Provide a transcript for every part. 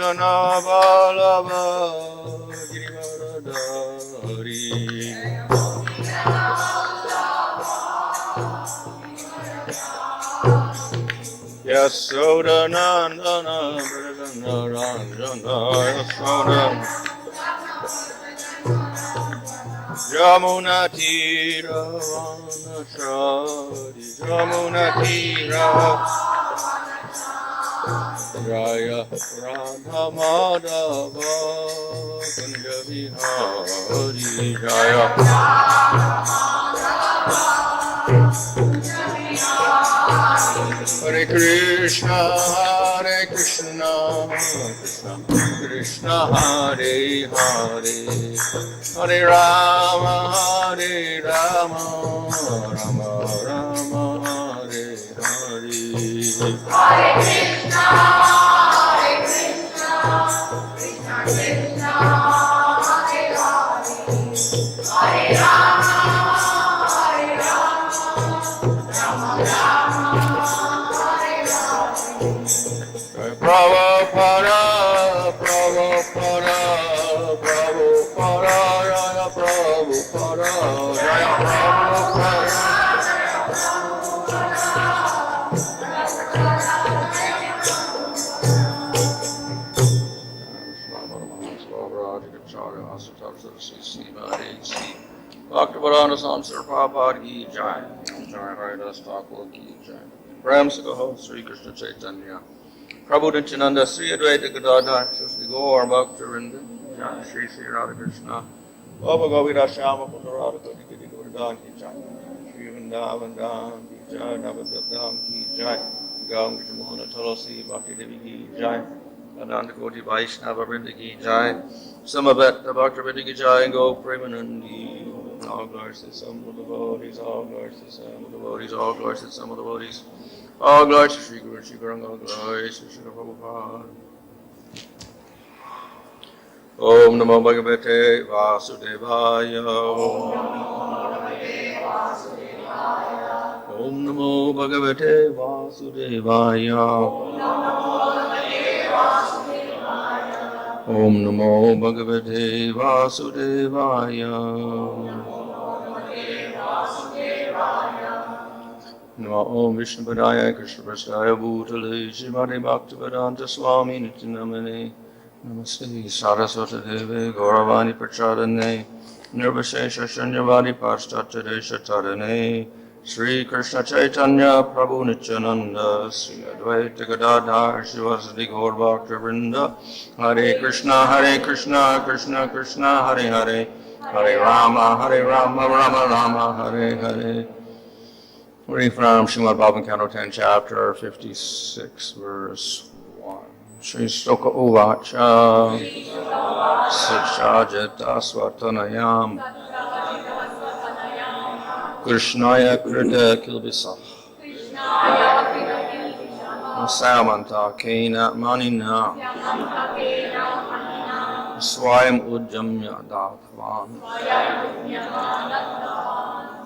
Navalava Girivaradari Yasoda Nandana Ranjana Yasoda Jamuna Tira Vanashadi Jamuna Tira Jaya Radha Madhava Kunja Vihari Jaya Hare Krishna Krishna Krishna Hare Hare Hare Rama Rama Rama Hare Hare Hare Krishna Krishna Krishna Hare Hare Hare Rama Rama Hare Hare Prabhupada Prabhupada Prabhupada Jaya Prabhupada Jaya Prabhupada Bhaktivedanta Samsara Prabhupada ki jai. Jai Haridas Thakur ki jai. Prem se kaho Sri Krishna Chaitanya Prabhu Nityananda Sri Advaita Gadadhar Shri Gaur Bhakta Vrinda Jai Shri Sri Radha Krishna Baba Govira Shama Pundarada Koti Kiti Govardhan ki jai. Shri Vrindavan Dham ki jai. Navadvip Dham ki jai. Gaum Mohana Tulasi Bhakti Devi ki jai. Ananda Koti Vaishnava Vrinda ki jai. Samabet Bhakta Vrinda ki jai. Go Premanandi. All glories to some of the devotees, all glories to some of the devotees, all glories to some of the devotees. All glories to Sri Guru, Sri Guru, all glories to Sri Prabhupada. Om Namo Bhagavate Vasudevaya. Om Namo Bhagavate Vasudevaya. Om Namo Bhagavate Vasudevaya. Namo Vishnu Padaya Krishna Prasthaya Bhutale Srimati Bhaktivedanta Swami Nityanamane Namaste Saraswati Deve Gauravani Prachadane Nirvashesha Shanyavadi Pashtatadesha Tadane Sri Krishna Chaitanya Prabhu Nityananda Sri Advaita Gadadhar Shivasadi Gaur Bhakta Vrinda Hare Krishna Krishna Krishna Hare Hare Hare Rama Rama Rama Hare Hare. Reading from Srimad Bhagavatam, Canto 10, Chapter 56, Verse 1. Shri Stoka Uvacha Sajjata Svatanayam Krishnaya Krita Kilbisa Samanta Kena Manina Swayam Ujjamya Dhatvan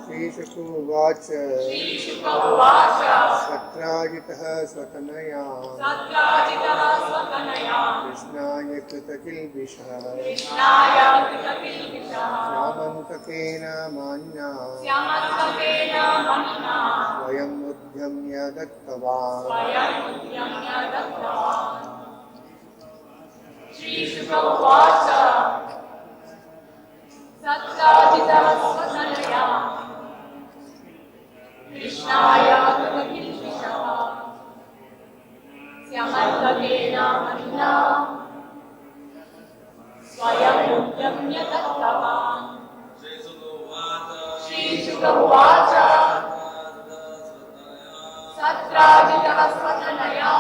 Shri Shukuvacha Satrajitah Swatanaya Krishnaya Kritakilbisha Syamantakena Manya Swayam Udhyamya Dattavan Shri Shukuvacha Satrajitah Swatanaya Krishnaya Kritakilbisha Syamantakena Manya Swayam Udhyamya Dattavan Shri Shukuvacha Satrajitah Swatanaya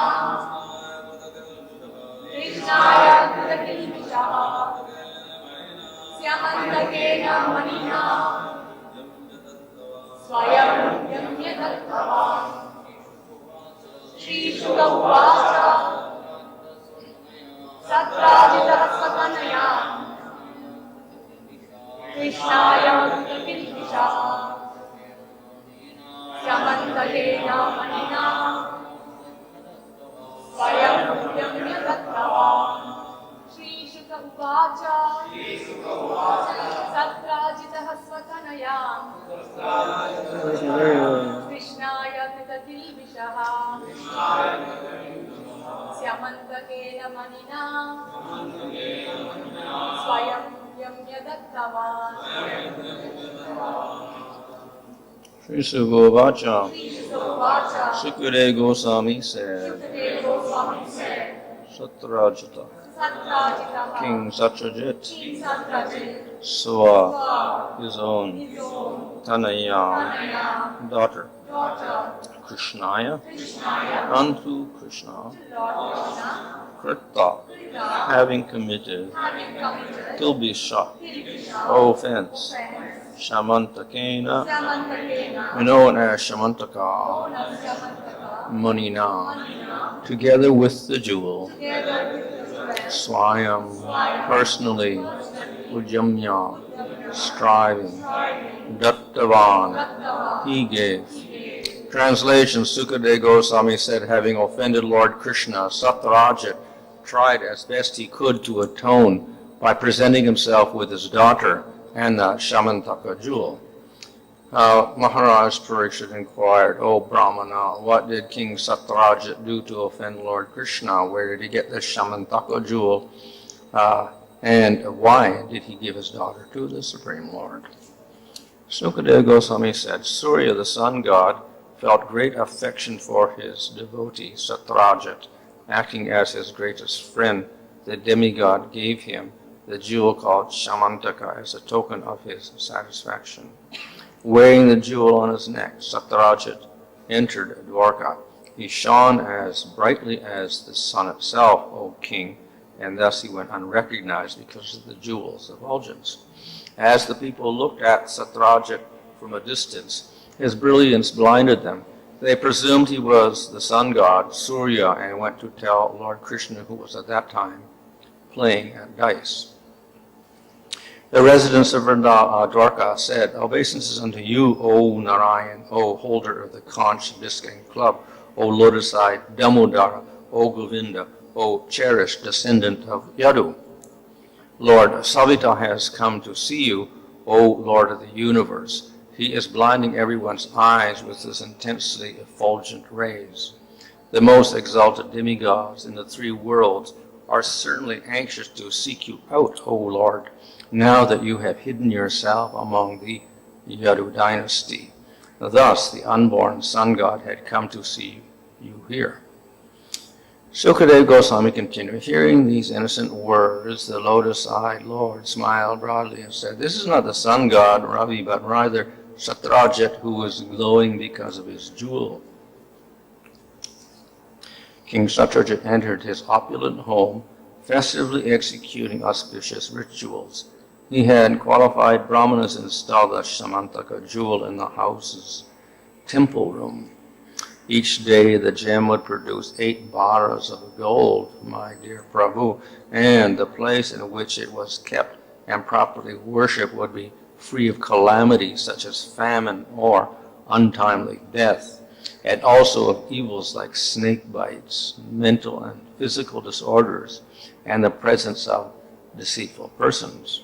Krishnaya Kritakilbisha Syamantakena Manya Swayam Udhyamya Dattavan Shri Shukuvacha Satrajitah Swatanaya Krishnaya Kritakilbisha Syamantakena Manya Swayam Udhyamya Dattavan उवाच सत्राजितः स्वतनया कृष्णाय कृतकिल्बिषः स्यमन्तकेन मणिना स्वयं यम्य दत्तवान् Sri Sugavacha, उवाच Sukade Goswami said, Sukhdev Goswami said Satrajita, सत्राजितः King Satyajit, King Satyajit saw saw his own his own Tanaya Tanaya daughter, daughter Krishnaya, Krishnaya unto Krishna, to Lord Krishna, Krita, having committed having committed Kilbisha, Kilbisha, offense, offense, Shamantakena, Samantakena, known as Shamantaka, known as Samantaka, Manina, Manina, together with the jewel, together with the friend, Swayam, personally, Ujamya, striving, Dattavan, he gave. Translation, Sukade Goswami said, having offended Lord Krishna, Satrajit tried as best he could to atone by presenting himself with his daughter and the Shamantaka jewel. Maharaj Parikshit inquired, O Brahmana, what did King Satrajit do to offend Lord Krishna? Where did he get the Shamantaka jewel? And why did he give his daughter to the Supreme Lord? Sukadeva Goswami said, Surya, the sun god, felt great affection for his devotee, Satrajit. Acting as his greatest friend, the demigod gave him the jewel called Shamantaka as a token of his satisfaction. Wearing the jewel on his neck, Satrajit entered Dwaraka. He shone as brightly as the sun itself, O king, and thus he went unrecognized because of the jewel's effulgence. As the people looked at Satrajit from a distance, his brilliance blinded them. They presumed he was the sun god, Surya, and went to tell Lord Krishna, who was at that time playing at dice. The residents of Dwaraka said, Obeisances unto you, O Narayan, O holder of the conch biscuit club, O lotus-eyed Damodara, O Govinda, O cherished descendant of Yadu. Lord Savita has come to see you, O Lord of the universe. He is blinding everyone's eyes with his intensely effulgent rays. The most exalted demigods in the three worlds are certainly anxious to seek you out, O Lord, now that you have hidden yourself among the Yadu dynasty. Thus the unborn sun god had come to see you here. Sukadeva Goswami continued, hearing these innocent words, the lotus-eyed Lord smiled broadly and said, This is not the sun god, Ravi, but rather Satrajit, who is glowing because of his jewel. King Satrajit entered his opulent home, festively executing auspicious rituals. He had qualified brahmanas install the Shamantaka jewel in the house's temple room. Each day the gem would produce 8 bharas of gold, my dear Prabhu, and the place in which it was kept and properly worshipped would be free of calamities such as famine or untimely death, and also of evils like snake bites, mental and physical disorders, and the presence of deceitful persons.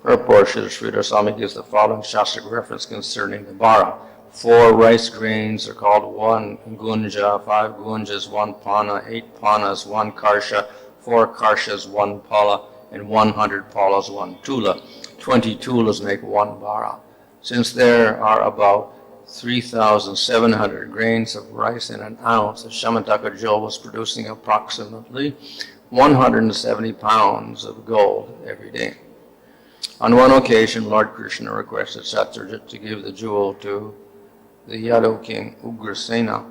Purport, Sridhar Swami gives the following Shastric reference concerning the bhara. 4 rice grains are called 1 gunja, 5 gunjas, 1 pana, 8 panas, 1 karsha, 4 karshas, 1 pala, and 100 palas, 1 tula. 20 tulas make 1 bhara. Since there are about 3,700 grains of rice in an ounce, the Shamantaka jewel was producing approximately 170 pounds of gold every day. On one occasion, Lord Krishna requested Satyajit to give the jewel to the Yadu king Ugrasena,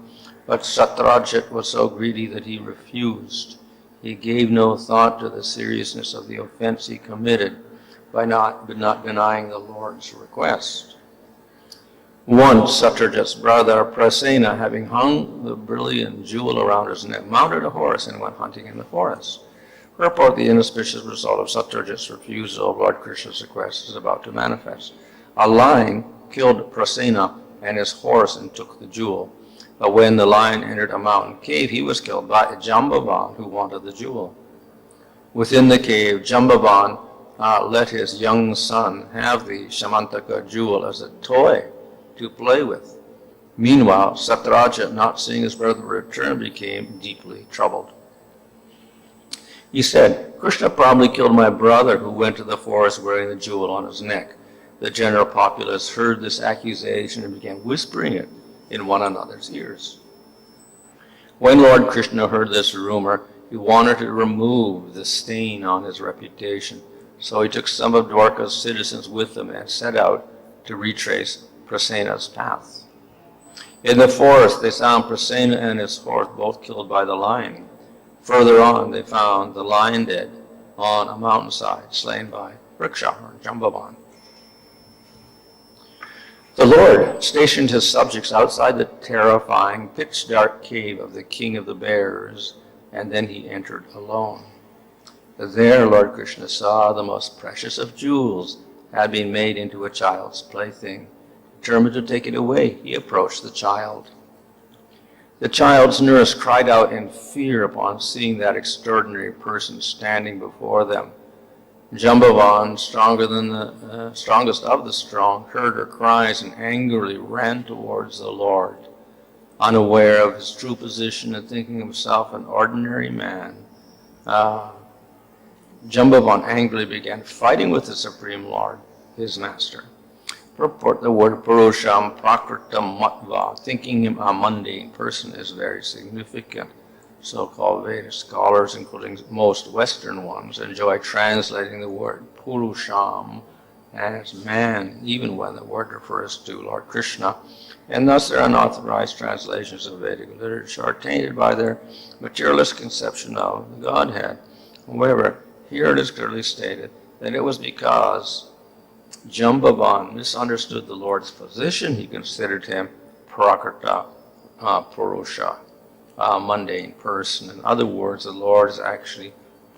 but Satrajit was so greedy that he refused. He gave no thought to the seriousness of the offense he committed by not denying the Lord's request. Once Satrajit's brother Prasena, having hung the brilliant jewel around his neck, mounted a horse and went hunting in the forest. Purport, the inauspicious result of Satrajit's refusal of Lord Krishna's request is about to manifest. A lion killed Prasena and his horse and took the jewel. But when the lion entered a mountain cave, he was killed by a Jambavan who wanted the jewel. Within the cave, Jambavan let his young son have the Shamantaka jewel as a toy to play with. Meanwhile, Satyraja, not seeing his brother return, became deeply troubled. He said, Krishna probably killed my brother who went to the forest wearing the jewel on his neck. The general populace heard this accusation and began whispering it in one another's ears. When Lord Krishna heard this rumor, he wanted to remove the stain on his reputation. So he took some of Dwaraka's citizens with him and set out to retrace Prasena's path. In the forest, they found Prasena and his horse both killed by the lion. Further on, they found the lion dead on a mountainside, slain by Vriksha or Jambavan. The Lord stationed his subjects outside the terrifying, pitch-dark cave of the king of the bears, and then he entered alone. There, Lord Krishna saw the most precious of jewels had been made into a child's plaything. Determined to take it away, he approached the child. The child's nurse cried out in fear upon seeing that extraordinary person standing before them. Jambavan, strongest of the strong, heard her cries and angrily ran towards the Lord. Unaware of his true position and thinking himself an ordinary man, Jambavan angrily began fighting with the Supreme Lord, his master. Purport: the word Purusham Prakritam Matva, thinking him a mundane person, is very significant. So-called Vedic scholars, including most Western ones, enjoy translating the word Purusham as man, even when the word refers to Lord Krishna, and thus their unauthorized translations of Vedic literature are tainted by their materialist conception of the Godhead. However, here it is clearly stated that it was because Jambavan misunderstood the Lord's position. He considered him Prakrita Purusha, a mundane person. In other words, the Lord is actually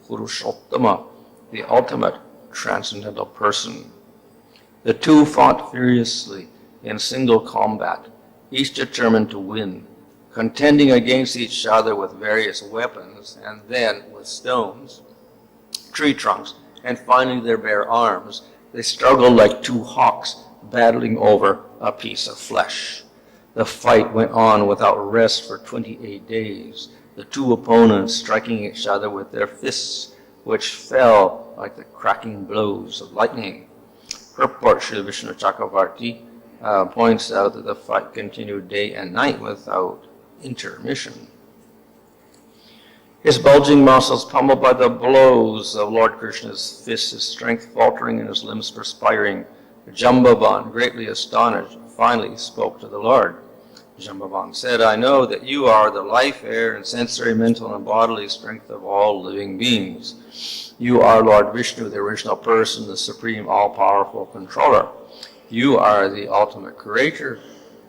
Purushottama, the ultimate transcendental person. The two fought furiously in single combat, each determined to win, contending against each other with various weapons, and then with stones, tree trunks, and finally their bare arms. They struggled like two hawks battling over a piece of flesh. The fight went on without rest for 28 days, the two opponents striking each other with their fists, which fell like the cracking blows of lightning. Purport: Sri Vishnu Chakravarti points out that the fight continued day and night without intermission. His bulging muscles pummeled by the blows of Lord Krishna's fists, his strength faltering and his limbs perspiring, Jambavan, greatly astonished, finally spoke to the Lord. Jambavan said, I know that you are the life, air, and sensory, mental, and bodily strength of all living beings. You are Lord Vishnu, the original person, the supreme, all-powerful controller. You are the ultimate creator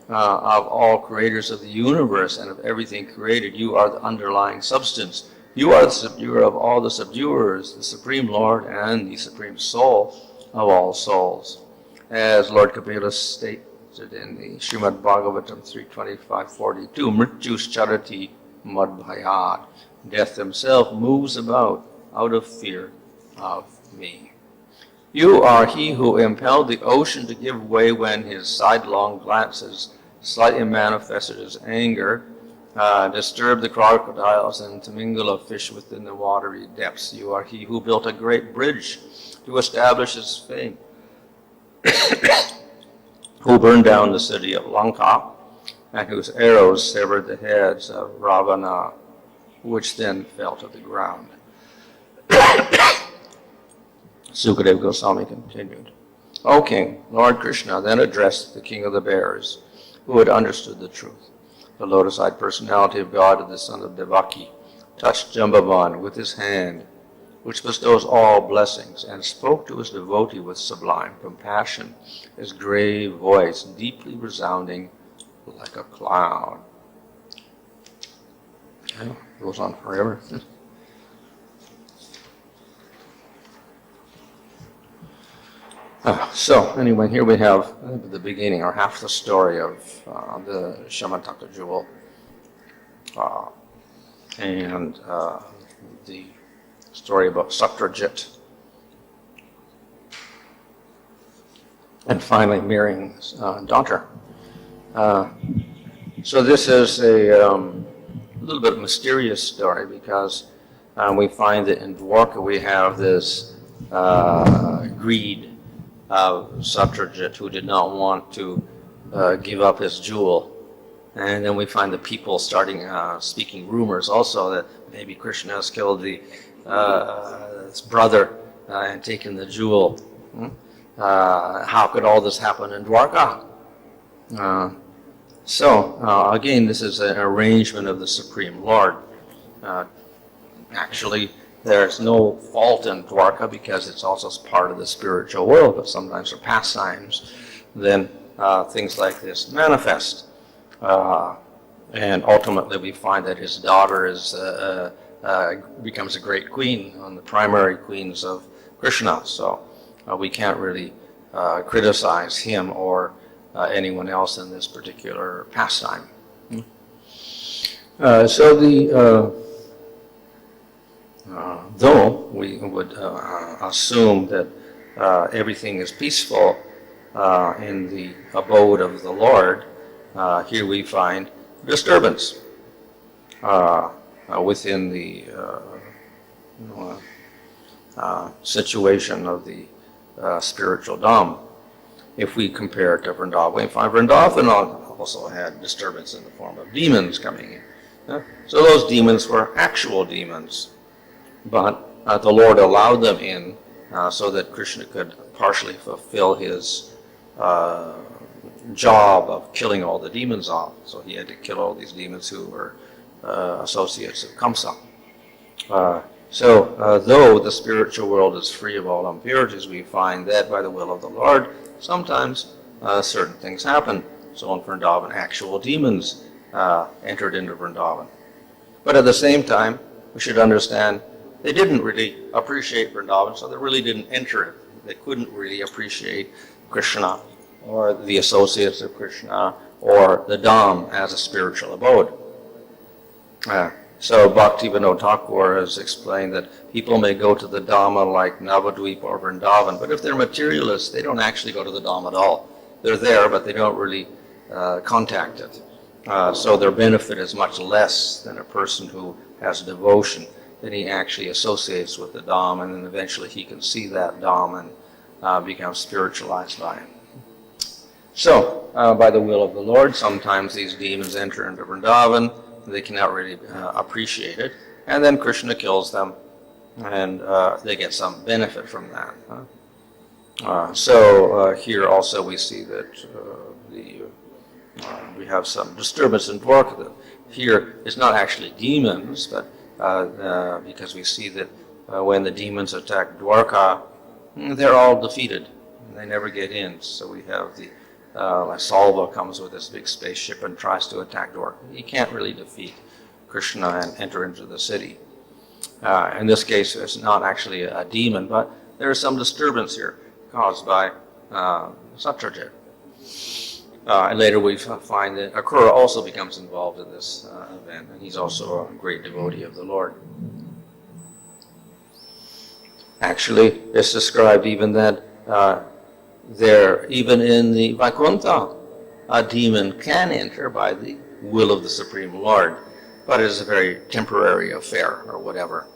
of all creators of the universe and of everything created. You are the underlying substance. You are the subduer of all the subduers, the supreme Lord and the supreme soul of all souls. As Lord Kapila stated in the Srimad Bhagavatam 3.25.42, Mrityus charati madbhayat, death himself moves about out of fear of me. You are he who impelled the ocean to give way when his sidelong glances slightly manifested his anger, disturbed the crocodiles and to mingle of fish within the watery depths. You are he who built a great bridge to establish his fame, who burned down the city of Lanka, and whose arrows severed the heads of Ravana, which then fell to the ground. Sukadeva Goswami continued. O king, Lord Krishna then addressed the king of the bears, who had understood the truth. The lotus-eyed personality of God, the son of Devaki, touched Jambavan with his hand, which bestows all blessings, and spoke to his devotee with sublime compassion, his grave voice deeply resounding like a cloud. It goes on forever. So anyway, here we have the beginning, or half the story of the Shamantaka jewel, and the story about Satyajit. And finally, marrying his daughter. So this is a little bit mysterious story because we find that in Dwaraka we have this greed of Satyajit who did not want to give up his jewel. And then we find the people starting speaking rumors also that maybe Krishna has killed his brother and taken the jewel. How could all this happen in Dwaraka? Again, this is an arrangement of the Supreme Lord. Actually, there's no fault in Dwaraka because it's also part of the spiritual world, but sometimes for pastimes, then things like this manifest. And ultimately we find that his daughter becomes a great queen, one of the primary queens of Krishna. So we can't really criticize him or anyone else in this particular pastime. Though we would assume that everything is peaceful in the abode of the Lord, here we find disturbance within the situation of the spiritual dham. If we compare it to Vrindavan, we find Vrindavan also had disturbance in the form of demons coming in. So those demons were actual demons, but the Lord allowed them in so that Krishna could partially fulfill his job of killing all the demons off. So he had to kill all these demons who were associates of Kamsa. Though the spiritual world is free of all impurities, we find that by the will of the Lord, sometimes certain things happen. So in Vrindavan, actual demons entered into Vrindavan. But at the same time, we should understand they didn't really appreciate Vrindavan, so they really didn't enter it. They couldn't really appreciate Krishna or the associates of Krishna or the dham as a spiritual abode. So Bhaktivinoda Thakur has explained that people may go to the Dhamma like Navadvip or Vrindavan, but if they're materialists, they don't actually go to the Dhamma at all. They're there, but they don't really contact it. So their benefit is much less than a person who has devotion. Then he actually associates with the Dham, and then eventually he can see that Dham and become spiritualized by it. So, by the will of the Lord, sometimes these demons enter into Vrindavan. They cannot really appreciate it. And then Krishna kills them, and they get some benefit from that. Here also we see that we have some disturbance in Dwaraka. Here it's not actually demons, but because we see that when the demons attack Dwaraka, they're all defeated. They never get in. So we have the Salva comes with this big spaceship and tries to attack Dwaraka. He can't really defeat Krishna and enter into the city. In this case, it's not actually a demon, but there is some disturbance here caused by Satyajit. And later we find that Akrura also becomes involved in this event, and he's also a great devotee of the Lord. Actually, it's described even that even in the Vaikuntha, a demon can enter by the will of the Supreme Lord, but it is a very temporary affair or whatever.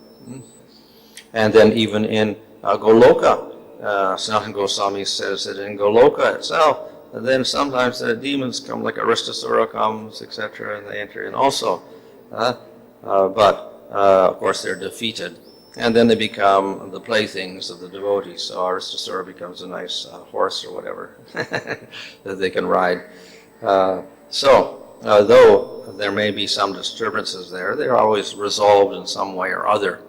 And then even in Goloka, Sanatana Goswami says that in Goloka itself, and then sometimes the demons come, like Aristasura comes, etc., and they enter in also. But of course they're defeated. And then they become the playthings of the devotees. So Aristasura becomes a nice horse or whatever that they can ride. Though there may be some disturbances there, they're always resolved in some way or other.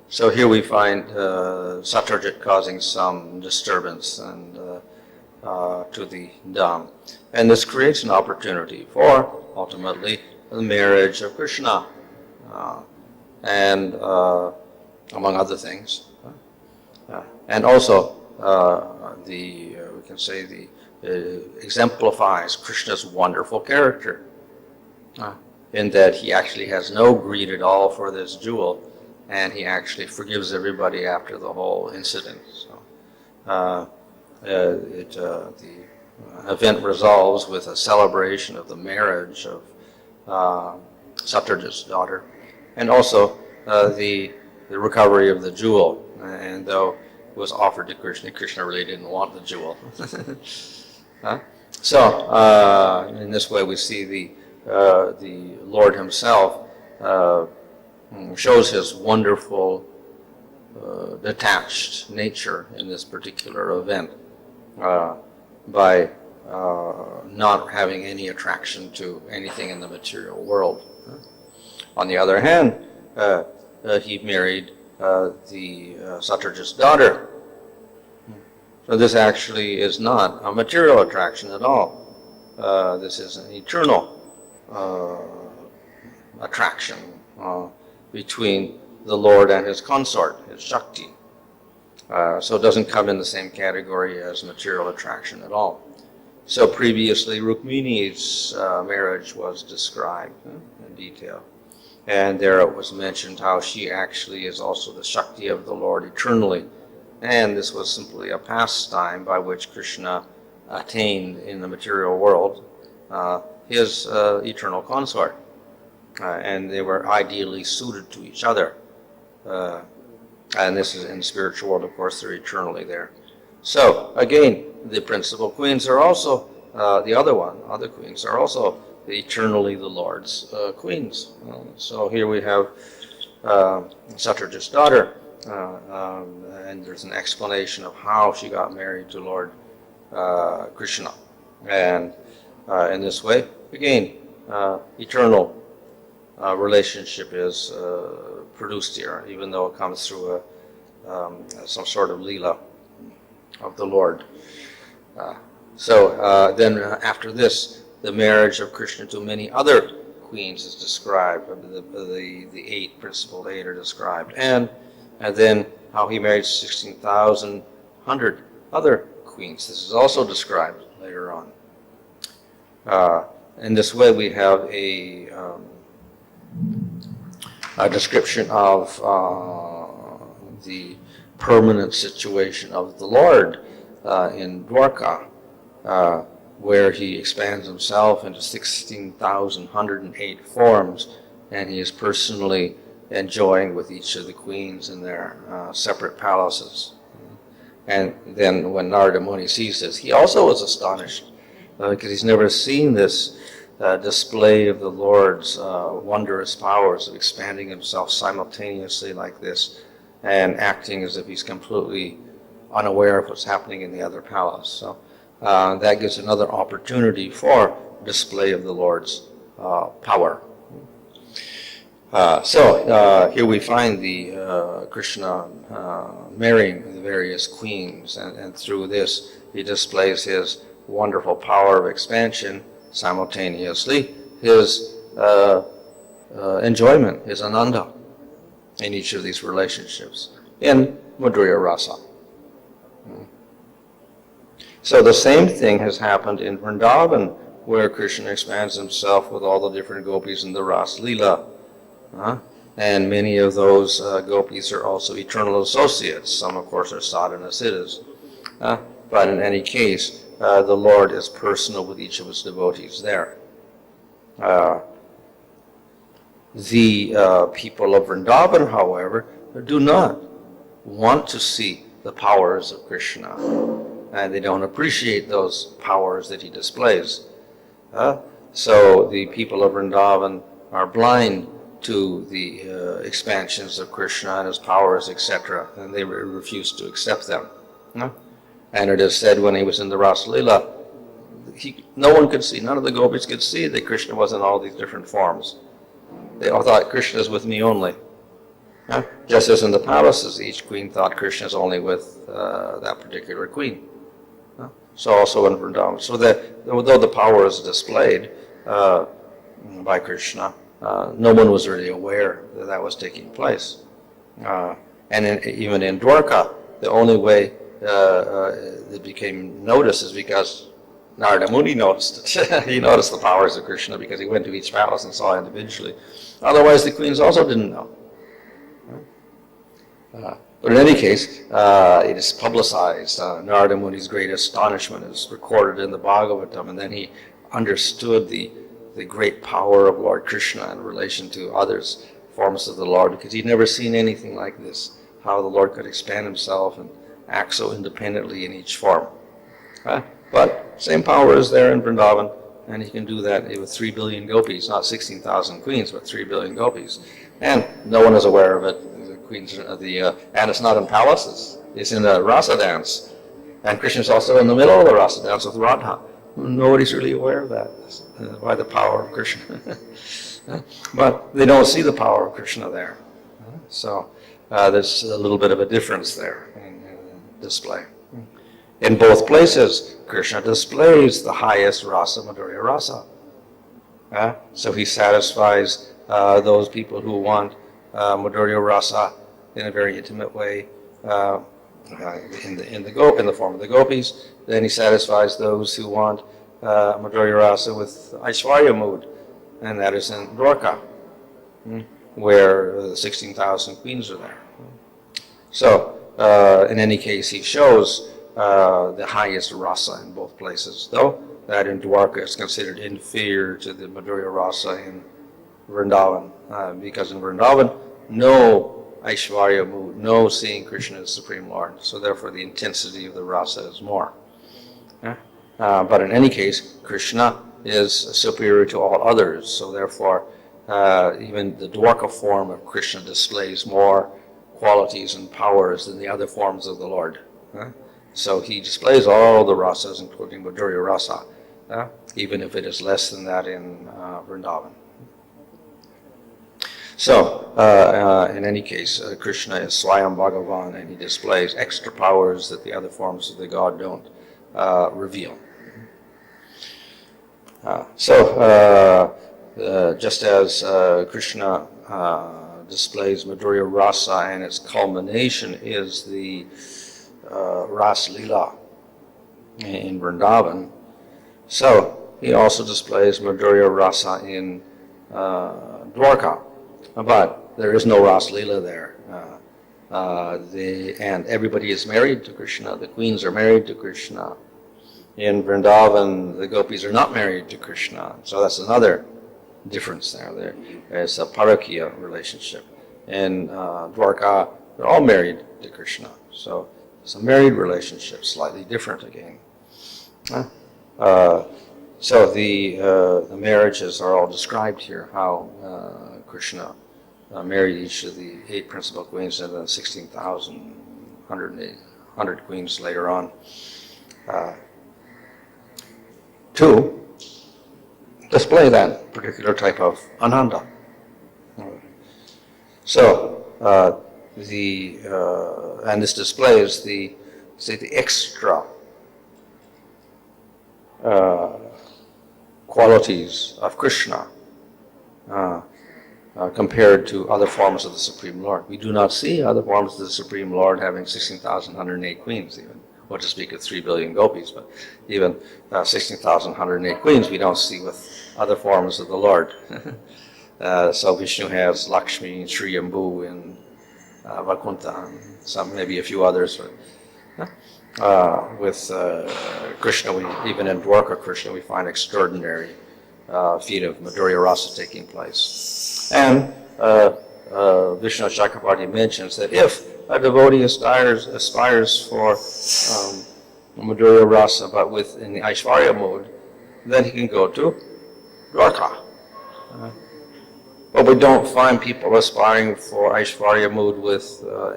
So here we find Satyajit causing some disturbance and to the dham. And this creates an opportunity for, ultimately, the marriage of Krishna. And among other things. And also, we can say exemplifies Krishna's wonderful character in that he actually has no greed at all for this jewel. and he actually forgives everybody after the whole incident. So the event resolves with a celebration of the marriage of Satyajit's daughter, and also the recovery of the jewel. And though it was offered to Krishna, Krishna really didn't want the jewel. So in this way, we see the Lord Himself shows His wonderful detached nature in this particular event by not having any attraction to anything in the material world. On the other hand, he married the Satyajit's daughter. So this actually is not a material attraction at all. This is an eternal attraction between the Lord and His consort, His Shakti. So it doesn't come in the same category as material attraction at all. So previously, Rukmini's marriage was described in detail. And there it was mentioned how she actually is also the Shakti of the Lord eternally. And this was simply a pastime by which Krishna attained in the material world his eternal consort. And they were ideally suited to each other. And this is in the spiritual world, of course, they're eternally there. So, again, the principal queens are also, other queens are also eternally the Lord's queens. So here we have Satyajit's daughter, and there's an explanation of how she got married to Lord Krishna. And in this way, again, eternal relationship is produced here, even though it comes through some sort of leela of the Lord. So then after this, the marriage of Krishna to many other queens is described. The eight, principal eight are described. And then how he married 16,100 other queens. This is also described later on. In this way, we have a description of the permanent situation of the Lord in Dwaraka, where he expands himself into 16,108 forms, and he is personally enjoying with each of the queens in their separate palaces. And then when Narada Muni sees this, he also was astonished, because he's never seen this display of the Lord's wondrous powers of expanding himself simultaneously like this, and acting as if he's completely unaware of what's happening in the other palace. So that gives another opportunity for display of the Lord's power. So here we find the Krishna marrying the various queens, and through this he displays his wonderful power of expansion, simultaneously his enjoyment, his ananda in each of these relationships in Madhurya Rasa. So the same thing has happened in Vrindavan, where Krishna expands himself with all the different gopis in the Ras Leela. And many of those gopis are also eternal associates. Some, of course, are sadhana siddhas. But in any case, the Lord is personal with each of his devotees there. The people of Vrindavan, however, do not want to see the powers of Krishna, and they don't appreciate those powers that he displays. So the people of Vrindavan are blind to the expansions of Krishna and his powers, etc., and they refuse to accept them. And it is said when he was in the Ras Leela, no one could see, none of the gopis could see that Krishna was in all these different forms. They all thought Krishna is with me only. Just as in the palaces, each queen thought Krishna is only with that particular queen. So also in Vrindavan. So that although the power is displayed by Krishna, no one was really aware that that was taking place. And even in Dwaraka, the only way it became noticed is because Narada Muni noticed it. He noticed the powers of Krishna because he went to each palace and saw individually. Otherwise, the queens also didn't know. But in any case, it is publicized. Narada Muni's great astonishment is recorded in the Bhagavatam, and then he understood the great power of Lord Krishna in relation to others, forms of the Lord, because he'd never seen anything like this, how the Lord could expand himself and act so independently in each form. But same power is there in Vrindavan, and he can do that with 3 billion gopis, not 16,000 queens, but 3 billion gopis. And no one is aware of it. The queens, and it's not in palaces, it's in a rasa dance. And Krishna's also in the middle of the rasa dance with Radha. Nobody's really aware of that, by the power of Krishna. But they don't see the power of Krishna there. So there's a little bit of a difference there in display. In both places, Krishna displays the highest rasa, Madhurya rasa. So he satisfies those people who want Madhurya rasa in a very intimate way, in the form of the gopis. Then he satisfies those who want Madhurya rasa with Aishwarya mood, and that is in Dwaraka, where the 16,000 queens are there. So, in any case, he shows the highest rasa in both places, though that in Dwaraka is considered inferior to the Madhurya rasa in Vrindavan, because in Vrindavan, no Aishwarya mood, no seeing Krishna as Supreme Lord, so therefore the intensity of the rasa is more. But in any case, Krishna is superior to all others, so therefore even the Dwaraka form of Krishna displays more qualities and powers than the other forms of the Lord. So he displays all the rasas, including Madhurya rasa, even if it is less than that in Vrindavan. So, in any case, Krishna is Swayam Bhagavan, and he displays extra powers that the other forms of the God don't reveal. Just as Krishna displays Madhurya rasa, and its culmination is the Ras Lila in Vrindavan, so he also displays Madhurya rasa in Dwaraka. But there is no Ras Lila there. And everybody is married to Krishna. The queens are married to Krishna. In Vrindavan, the gopis are not married to Krishna. So that's another difference there. There's a parakiya relationship. In Dwaraka, they're all married to Krishna. So it's a married relationship, slightly different again. So the marriages are all described here, how Krishna married each of the 8 principal queens and then 16,100 queens later on. To display that particular type of ananda. So and this displays the extra qualities of Krishna compared to other forms of the Supreme Lord. We do not see other forms of the Supreme Lord having 16,108 queens, even. What to speak of 3 billion gopis, but even 16,108 queens we don't see with other forms of the Lord. So Vishnu has Lakshmi, Shriyambhu, and Vaikuntha, and some, maybe a few others. With Krishna, even in Dwaraka Krishna, we find extraordinary feat of Madhurya rasa taking place. And Vishnu Chakravarti mentions that if a devotee aspires for Madhurya rasa, but in the Aishwarya mode, then he can go to Dwaraka. But we don't find people aspiring for Aishwarya mood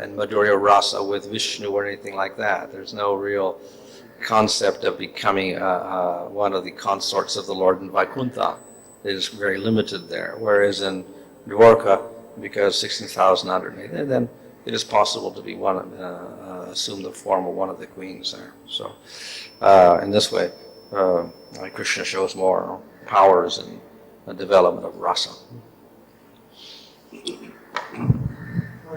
and Madhurya rasa with Vishnu or anything like that. There's no real concept of becoming one of the consorts of the Lord in Vaikuntha. It is very limited there. Whereas in Dwaraka, because 16,108, then it is possible to be assume the form of one of the queens there. So, in this way, Krishna shows more powers in the development of rasa. You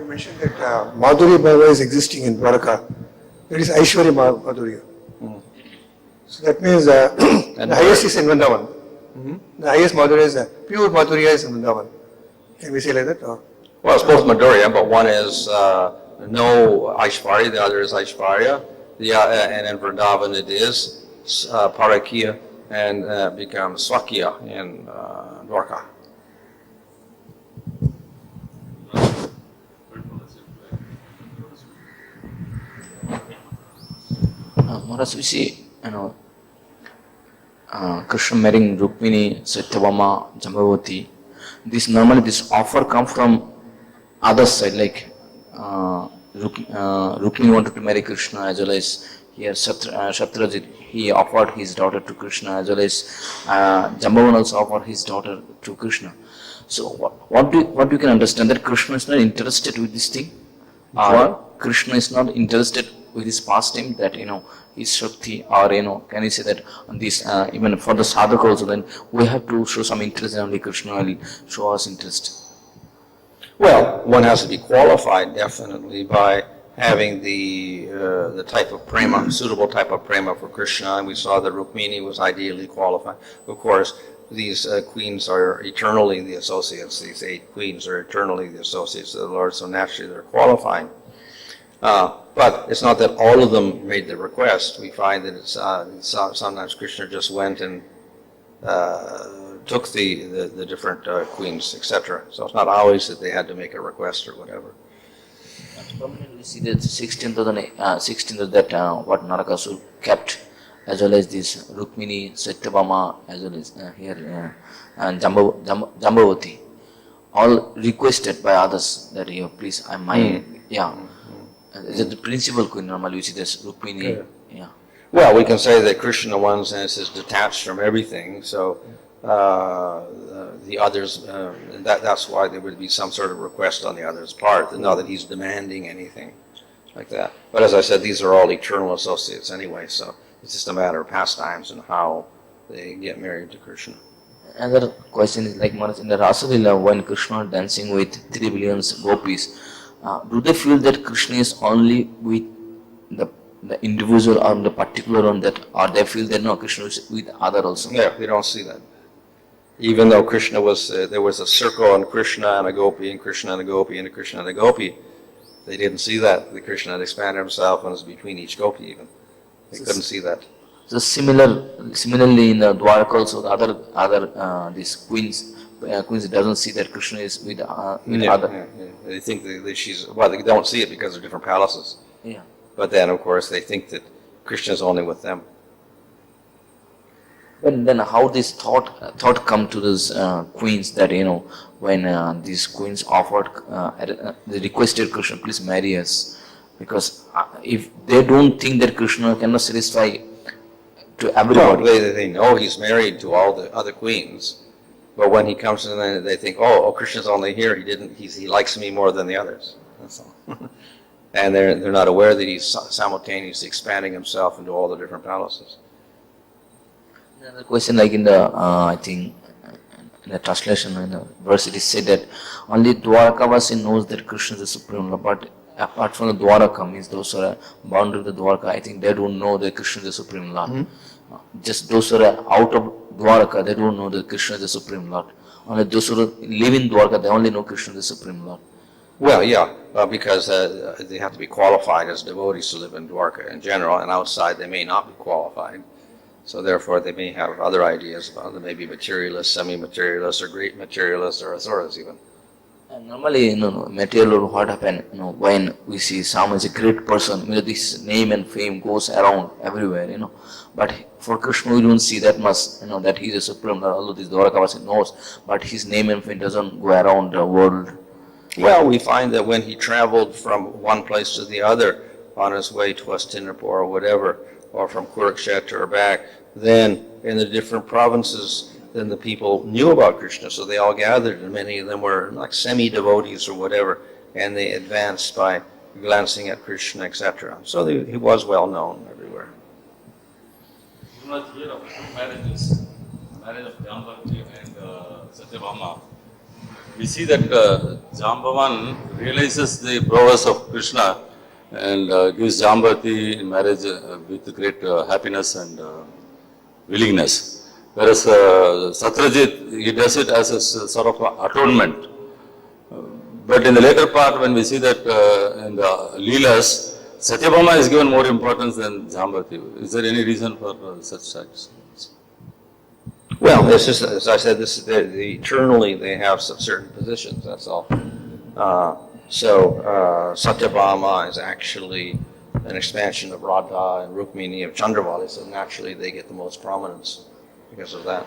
mentioned that Madhurya bhava is existing in Dwaraka. That is Aishwarya Madhurya. So that means the highest is in Vrindavan. The highest Madhurya is pure Madhurya is in Vrindavan. Can we say like that? Or? Well, it's both Madhurya, but one is no Aishvarya, the other is Aishvarya. And in Vrindavan it is Parakya and becomes Swakya in Dwaraka. Maharaj, we see, Krishna marrying Rukmini, Satyabhama, Jambavati. This offer come from other side, like Rukmini wanted to marry Krishna, as well as here Shatrajit, he offered his daughter to Krishna, as well as Jambavan also offered his daughter to Krishna. So what you can understand, that Krishna is not interested with this thing? Or Krishna is not interested with his pastime, that his Shakti, or can you say that on this, even for the sadhaka also, then we have to show some interest, and only Krishna will show us interest. Well, one has to be qualified definitely by having the type of prema, suitable type of prema for Krishna, and we saw that Rukmini was ideally qualified. Of course, these queens are eternally the associates, these 8 queens are eternally the associates of the Lord, so naturally they're qualifying. But it's not that all of them made the request. We find that it's sometimes Krishna just went and took the different queens, etc. So it's not always that they had to make a request or whatever. Permanently see that 16th that what Narakasur kept, as well as this Rukmini, Satyabhama, as well as here and Jambavati, all requested by others that please, I'm my Is it the principal queen? Normally we see this Rukmini. Yeah. Well, we can say that Krishna, in one sense, is detached from everything. So the others, that's why there would be some sort of request on the other's part, not that he's demanding anything like that. But as I said, these are all eternal associates anyway, so it's just a matter of pastimes and how they get married to Krishna. Another question is, like Maharaj, in the Rasalila, when Krishna dancing with 3 billion gopis, do they feel that Krishna is only with the individual or the particular one, that, or they feel that no, Krishna is with other also? Yeah, they don't see that. Even though Krishna was, there was a circle on Krishna and a gopi, and Krishna and a gopi, and a Krishna and a gopi, they didn't see that. The Krishna had expanded himself and was between each gopi even. They couldn't see that. So similarly in the Dwaraka also, the other these queens doesn't see that Krishna is with other. Yeah. They think that she's, well, they don't see it because they're different palaces. Yeah. But then, of course, they think that Krishna is only with them. But then how this thought come to these queens, that when these queens offered, they requested Krishna, please marry us, because if they don't think that Krishna cannot satisfy to everybody. No, they know he's married to all the other queens, but when he comes to them, they think, oh, Krishna's only here. He likes me more than the others. That's all. And they're not aware that he's simultaneously expanding himself into all the different palaces. Another question, like in the I think in the translation in the verse, it is said that only Dwarakavasi knows that Krishna is the Supreme Lord, but apart from the Dwaraka, means those who are bound to the Dwaraka, I think they don't know that Krishna is the Supreme Lord. Just those who are out of Dwaraka, they don't know that Krishna is the Supreme Lord. Only those who live in Dwaraka, they only know Krishna is the Supreme Lord. Well, yeah, because they have to be qualified as devotees to live in Dwaraka in general, and outside they may not be qualified. So therefore they may have other ideas about them, maybe materialists, semi-materialists, or great materialists, or asuras even. And normally, material, what happen, when we see someone is a great person, this name and fame goes around everywhere, But for Krishna, we don't see that much, that he is a Supreme Lord, although this Dwarakavasi knows, but his name and fame doesn't go around the world. Well, we find that when he traveled from one place to the other on his way to Hastinapur or whatever, or from Kurukshetra or back, then in the different provinces, then the people knew about Krishna, so they all gathered, and many of them were like semi-devotees or whatever, and they advanced by glancing at Krishna, etc. So he was well known everywhere. You must hear of two marriages, marriage of Jambavati and Satyabhama. We see that Jambavan realizes the prowess of Krishna and gives Jambavati in marriage with great happiness and willingness. Whereas Satrajit, he does it as a sort of atonement. But in the later part, when we see that in the Leelas, Satyabhama is given more importance than Jambavati. Is there any reason for such acts? Well, this is, as I said, this is eternally they have some certain positions, that's all. Satyabhama is actually an expansion of Radha and Rukmini of Chandravali, so naturally they get the most prominence because of that.